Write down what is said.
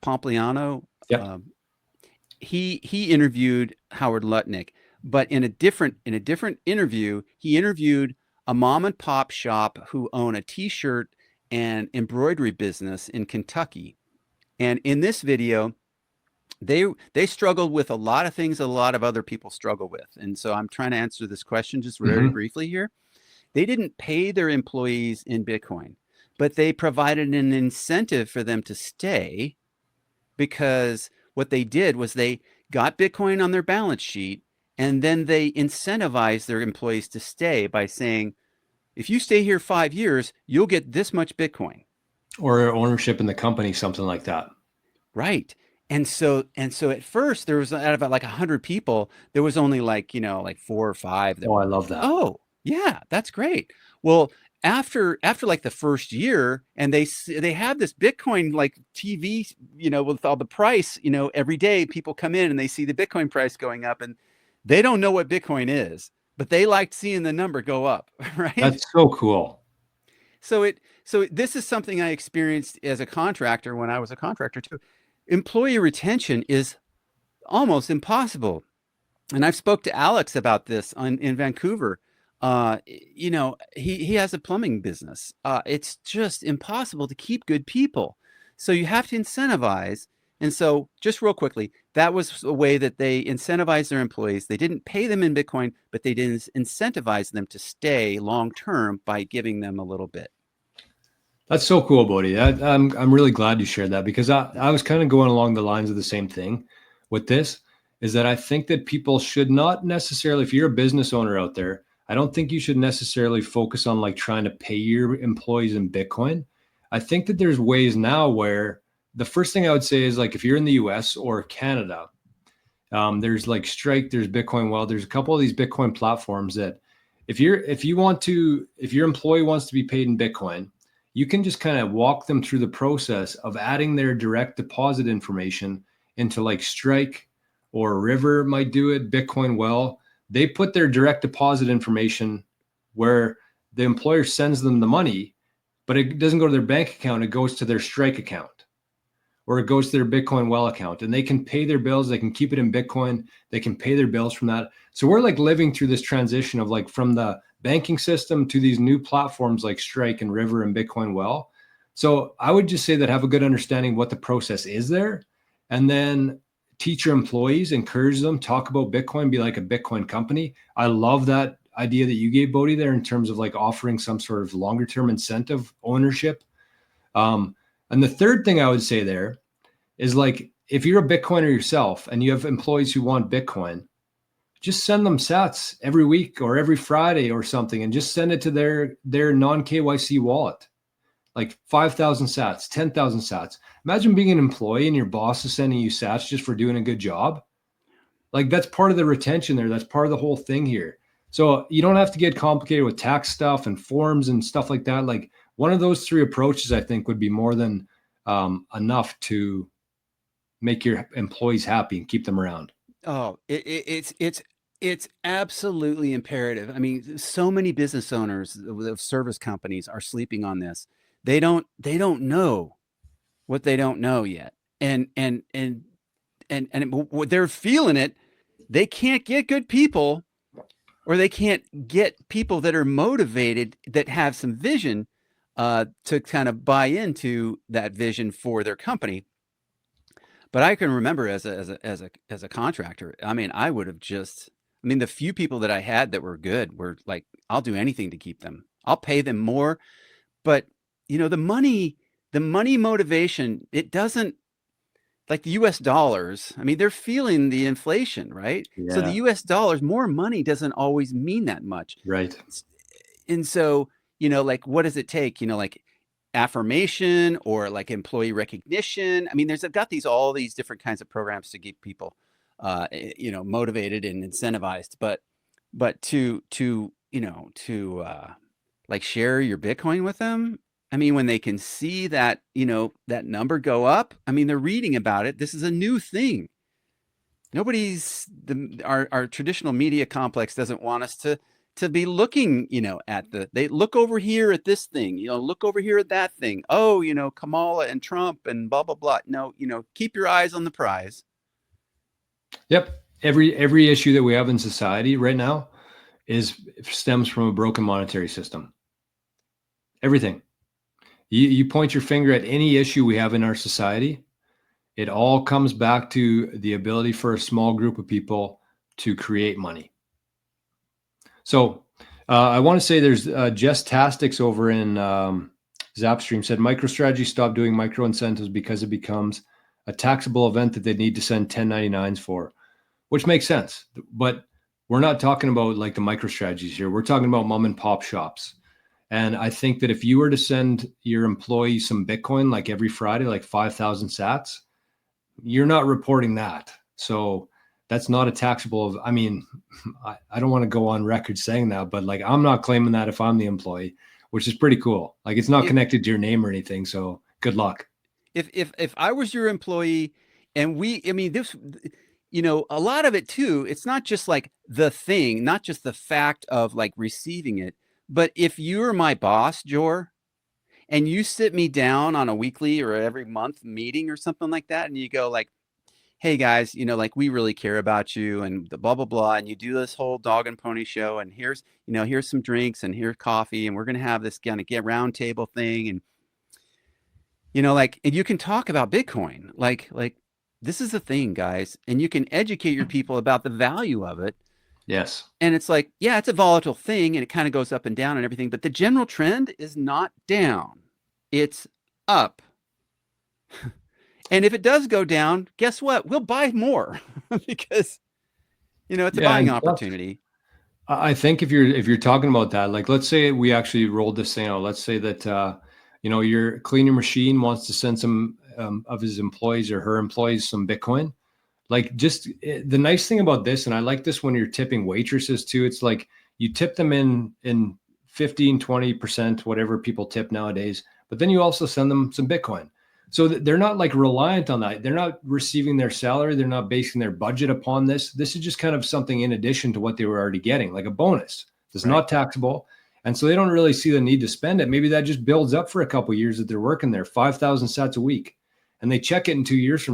Pompliano, Yep. uh, he interviewed Howard Lutnick, but in a different interview, he interviewed a mom and pop shop who own a t-shirt and embroidery business in Kentucky. And in this video, they struggled with a lot of things that a lot of other people struggle with. And so I'm trying to answer this question just very Hmm. briefly here. They didn't pay their employees in Bitcoin, but they provided an incentive for them to stay, because what they did was they got Bitcoin on their balance sheet, and then they incentivized their employees to stay by saying, if you stay here 5 years, you'll get this much Bitcoin. Or ownership in the company, something like that. Right. And so at first there was, out of like 100 people, there was only like, like four or five that Oh, I were love like, that. oh, yeah, that's great. Well, after like the first year, and they have this Bitcoin like TV, with all the price, every day people come in and they see the Bitcoin price going up, and they don't know what Bitcoin is, but they liked seeing the number go up, right? That's so cool. So this is something I experienced as a contractor when I was a contractor too. Employee retention is almost impossible. And I've spoke to Alex about this in Vancouver. He has a plumbing business. It's just impossible to keep good people. So you have to incentivize. And so, just real quickly, that was a way that they incentivized their employees. They didn't pay them in Bitcoin, but they did incentivize them to stay long term by giving them a little bit. That's so cool, Bodie. I'm really glad you shared that, because I was kind of going along the lines of the same thing with this, is that I think that people should not necessarily, if you're a business owner out there, I don't think you should necessarily focus on like trying to pay your employees in Bitcoin. I think that there's ways now where the first thing I would say is, like, if you're in the US or Canada, there's like Strike, there's Bitcoin. Well, there's a couple of these Bitcoin platforms that if your employee wants to be paid in Bitcoin, you can just kind of walk them through the process of adding their direct deposit information into like Strike, or River might do it, Bitcoin. Well, they put their direct deposit information where the employer sends them the money, but it doesn't go to their bank account. It goes to their Strike account, or it goes to their Bitcoin well account, and they can pay their bills. They can keep it in Bitcoin. They can pay their bills from that. So we're like living through this transition of like from the banking system to these new platforms like Strike and River and Bitcoin well. So I would just say that have a good understanding what the process is there, and then teach your employees, encourage them, talk about Bitcoin, be like a Bitcoin company. I love that idea that you gave, Bodie, there in terms of like offering some sort of longer term incentive ownership. And the third thing I would say there is, like, if you're a Bitcoiner yourself and you have employees who want Bitcoin, just send them sats every week or every Friday or something, and just send it to their non KYC wallet, like 5,000 sats, 10,000 sats. Imagine being an employee and your boss is sending you sats just for doing a good job. Like, that's part of the retention there. That's part of the whole thing here. So you don't have to get complicated with tax stuff and forms and stuff like that. Like, one of those three approaches, I think, would be more than enough to make your employees happy and keep them around. Oh, it's absolutely imperative. I mean, so many business owners of service companies are sleeping on this. They don't know what they don't know yet, and they're feeling it. They can't get good people, or they can't get people that are motivated, that have some vision, to kind of buy into that vision for their company. But I can remember as a contractor, I mean, I would have just, I mean, the few people that I had that were good were like, I'll do anything to keep them. I'll pay them more. But the money motivation, it doesn't, like the US dollars. I mean, they're feeling the inflation, right? So the Yeah, US dollars, more money doesn't always mean that much. right. And so, like, what does it take? Like affirmation, or like employee recognition. I mean, I've got all these different kinds of programs to keep people, motivated and incentivized. But to like share your Bitcoin with them. I mean, when they can see that, that number go up, I mean, they're reading about it. This is a new thing. Our traditional media complex doesn't want us to be looking, at they look over here at this thing, look over here at that thing. Oh, Kamala and Trump and blah, blah, blah. No, keep your eyes on the prize. Yep. Every issue that we have in society right now stems from a broken monetary system. Everything. You point your finger at any issue we have in our society, it all comes back to the ability for a small group of people to create money. So I want to say there's Jess Tastics over in Zapstream said MicroStrategy stopped doing micro incentives because it becomes a taxable event that they need to send 1099s for, which makes sense. But we're not talking about like the MicroStrategies here. We're talking about mom and pop shops. And I think that if you were to send your employees some Bitcoin, like every Friday, like 5,000 sats, you're not reporting that. So that's not a taxable. I mean, I don't want to go on record saying that, but like, I'm not claiming that if I'm the employee, which is pretty cool. Like it's not connected to your name or anything. So good luck. If I was your employee and this, a lot of it too, it's not just like the thing, not just the fact of like receiving it, but if you're my boss, Jor, and you sit me down on a weekly or every month meeting or something like that, and you go like, hey guys, like we really care about you and the blah, blah, blah. And you do this whole dog and pony show and here's some drinks and here's coffee. And we're going to have this kind of get round table thing. And, and you can talk about Bitcoin, like this is the thing, guys. And you can educate your people about the value of it. Yes. And it's like, yeah, it's a volatile thing and it kind of goes up and down and everything, but the general trend is not down. It's up. And if it does go down, guess what? We'll buy more because, it's a buying opportunity. I think if you're talking about that, like, let's say we actually rolled this thing out. Let's say that, your cleaning machine wants to send some of his employees or her employees some Bitcoin. Like the nice thing about this, and I like this when you're tipping waitresses too, it's like you tip them in 15, 20%, whatever people tip nowadays, but then you also send them some Bitcoin. So they're not like reliant on that. They're not receiving their salary. They're not basing their budget upon this. This is just kind of something in addition to what they were already getting, like a bonus. It's not taxable. And so they don't really see the need to spend it. Maybe that just builds up for a couple of years that they're working there, 5,000 sats a week. And they check it in 2 years from